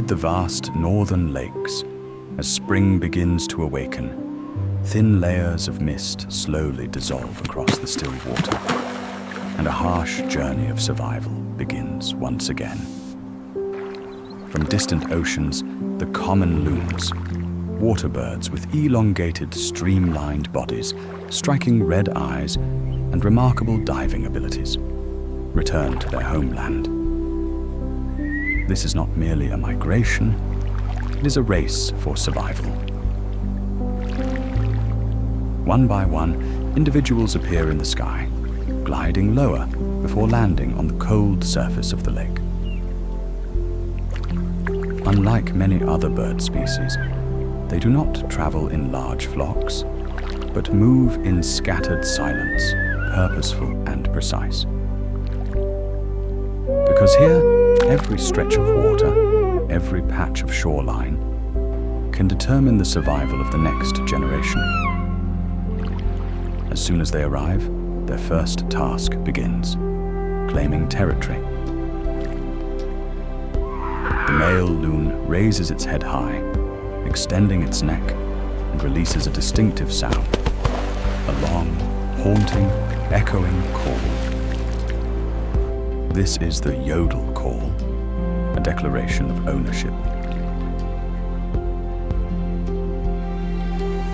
Amid the vast northern lakes, as spring begins to awaken, thin layers of mist slowly dissolve across the still water, and a harsh journey of survival begins once again. From distant oceans, the common loons, waterbirds with elongated, streamlined bodies, striking red eyes, and remarkable diving abilities, return to their homeland. This is not merely a migration, it is a race for survival. One by one, individuals appear in the sky, gliding lower before landing on the cold surface of the lake. Unlike many other bird species, they do not travel in large flocks, but move in scattered silence, purposeful and precise. Because here, every stretch of water, every patch of shoreline, can determine the survival of the next generation. As soon as they arrive, their first task begins, claiming territory. The male loon raises its head high, extending its neck, and releases a distinctive sound, a long, haunting, echoing call. This is the yodel call, a declaration of ownership.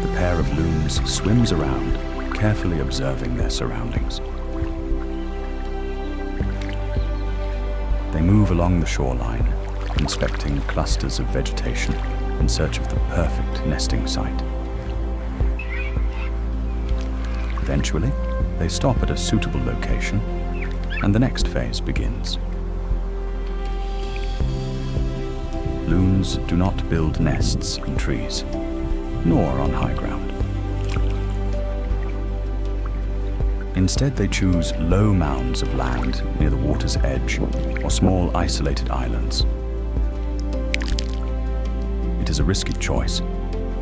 The pair of loons swims around, carefully observing their surroundings. They move along the shoreline, inspecting clusters of vegetation in search of the perfect nesting site. Eventually, they stop at a suitable location, and the next phase begins. Loons do not build nests in trees, nor on high ground. Instead, they choose low mounds of land near the water's edge or small isolated islands. It is a risky choice,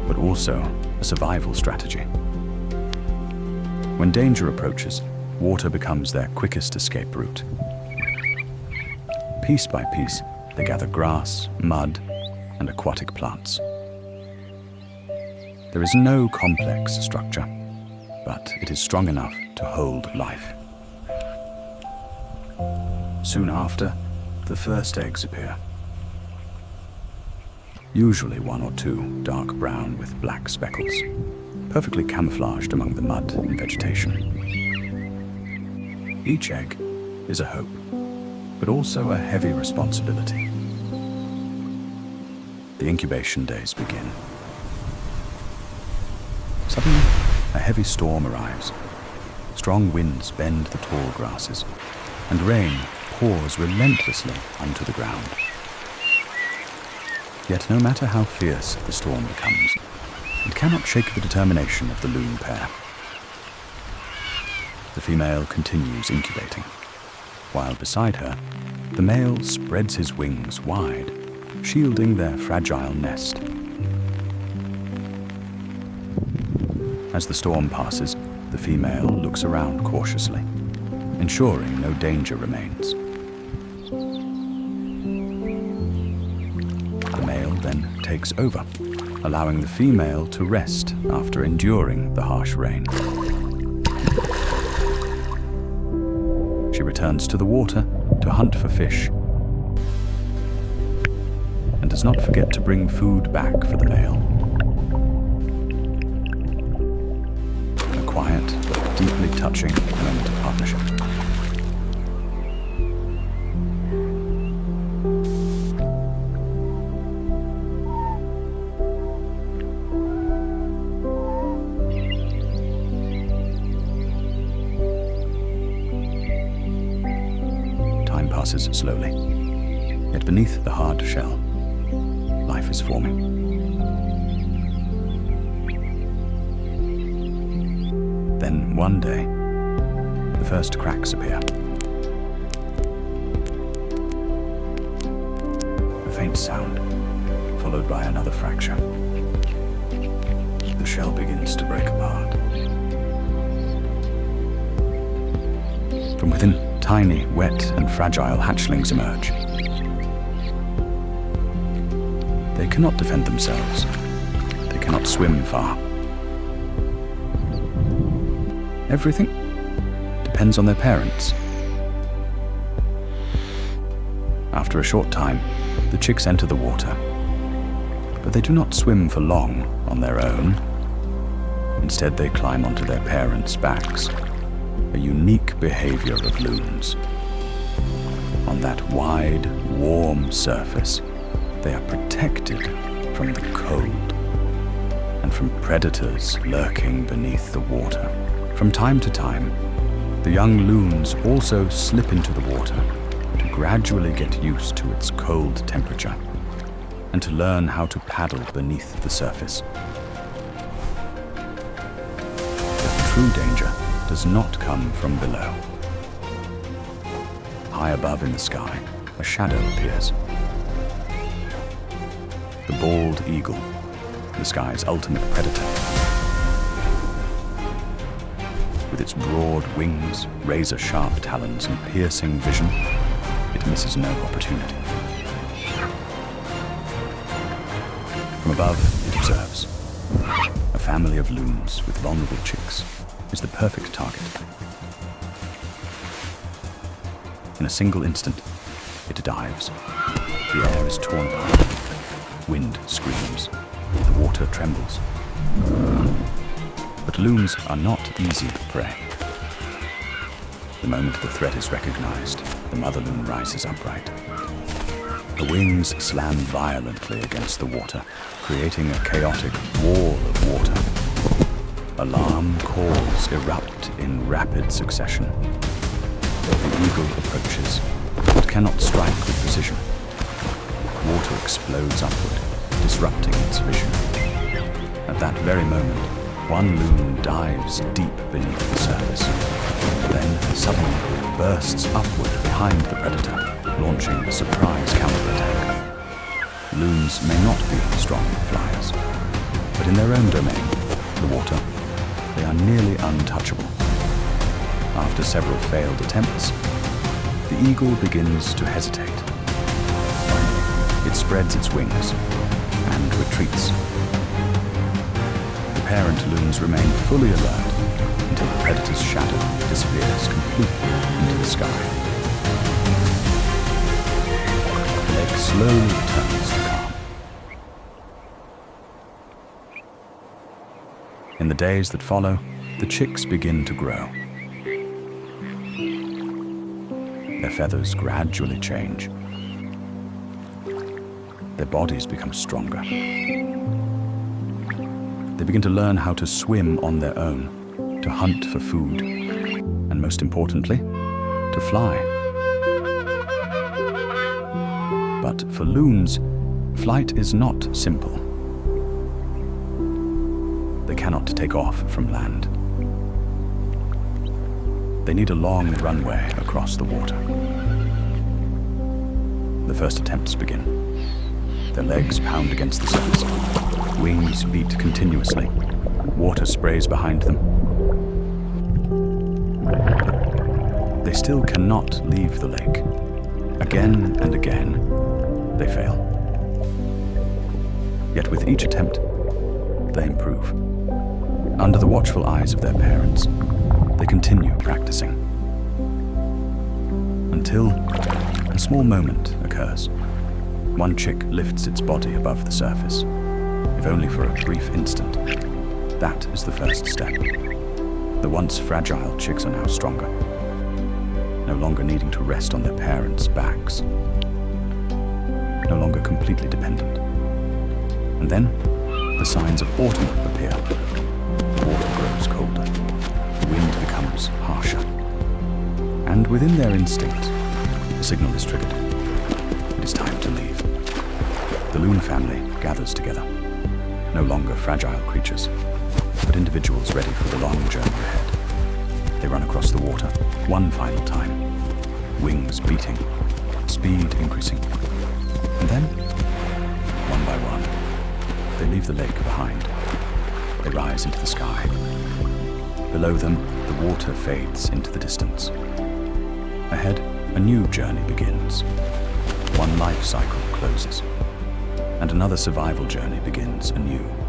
but also a survival strategy. When danger approaches, water becomes their quickest escape route. Piece by piece, they gather grass, mud, and aquatic plants. There is no complex structure, but it is strong enough to hold life. Soon after, the first eggs appear. Usually one or two, dark brown with black speckles, perfectly camouflaged among the mud and vegetation. Each egg is a hope, but also a heavy responsibility. The incubation days begin. Suddenly, a heavy storm arrives. Strong winds bend the tall grasses, and rain pours relentlessly onto the ground. Yet no matter how fierce the storm becomes, it cannot shake the determination of the loon pair. The female continues incubating, while beside her, the male spreads his wings wide, shielding their fragile nest. As the storm passes, the female looks around cautiously, ensuring no danger remains. The male then takes over, allowing the female to rest after enduring the harsh rain. She returns to the water to hunt for fish, and does not forget to bring food back for the male. A quiet but deeply touching moment of partnership. Time passes slowly, yet beneath the hard shell, life is forming. Then one day, the first cracks appear. A faint sound, followed by another fracture. The shell begins to break apart. From within, tiny, wet, and fragile hatchlings emerge. cannot defend themselves. They cannot swim far. Everything depends on their parents. After a short time, the chicks enter the water, but they do not swim for long on their own. Instead, they climb onto their parents' backs, a unique behavior of loons. On that wide, warm surface, they are protected from the cold and from predators lurking beneath the water. From time to time, the young loons also slip into the water to gradually get used to its cold temperature and to learn how to paddle beneath the surface. The true danger does not come from below. High above in the sky, a shadow appears. The bald eagle, the sky's ultimate predator. With its broad wings, razor-sharp talons, and piercing vision, it misses no opportunity. From above, it observes. A family of loons with vulnerable chicks is the perfect target. In a single instant, it dives. The air is torn apart. Wind screams. The water trembles. But loons are not easy prey. The moment the threat is recognized, the mother loon rises upright. Her wings slam violently against the water, creating a chaotic wall of water. Alarm calls erupt in rapid succession. The eagle approaches, but cannot strike with precision. Water explodes upward, disrupting its vision. At that very moment, one loon dives deep beneath the surface, then suddenly bursts upward behind the predator, launching a surprise counterattack. Loons may not be strong flyers, but in their own domain, the water, they are nearly untouchable. After several failed attempts, the eagle begins to hesitate. It spreads its wings and retreats. The parent loons remain fully alert until the predator's shadow disappears completely into the sky. The lake slowly returns to calm. In the days that follow, the chicks begin to grow. Their feathers gradually change. Their bodies become stronger. They begin to learn how to swim on their own, to hunt for food, and most importantly, to fly. But for loons, flight is not simple. They cannot take off from land. They need a long runway across the water. The first attempts begin. Their legs pound against the surface. Wings beat continuously. Water sprays behind them. But they still cannot leave the lake. Again and again, they fail. Yet with each attempt, they improve. Under the watchful eyes of their parents, they continue practicing. Until a small moment occurs. One chick lifts its body above the surface, if only for a brief instant. That is the first step. The once fragile chicks are now stronger, no longer needing to rest on their parents' backs, no longer completely dependent. And then, the signs of autumn appear. The water grows colder. The wind becomes harsher. And within their instinct, the signal is triggered. It is time to leave. The loon family gathers together. No longer fragile creatures, but individuals ready for the long journey ahead. They run across the water one final time, wings beating, speed increasing. And then, one by one, they leave the lake behind. They rise into the sky. Below them, the water fades into the distance. Ahead, a new journey begins. One life cycle closes. and another survival journey begins anew.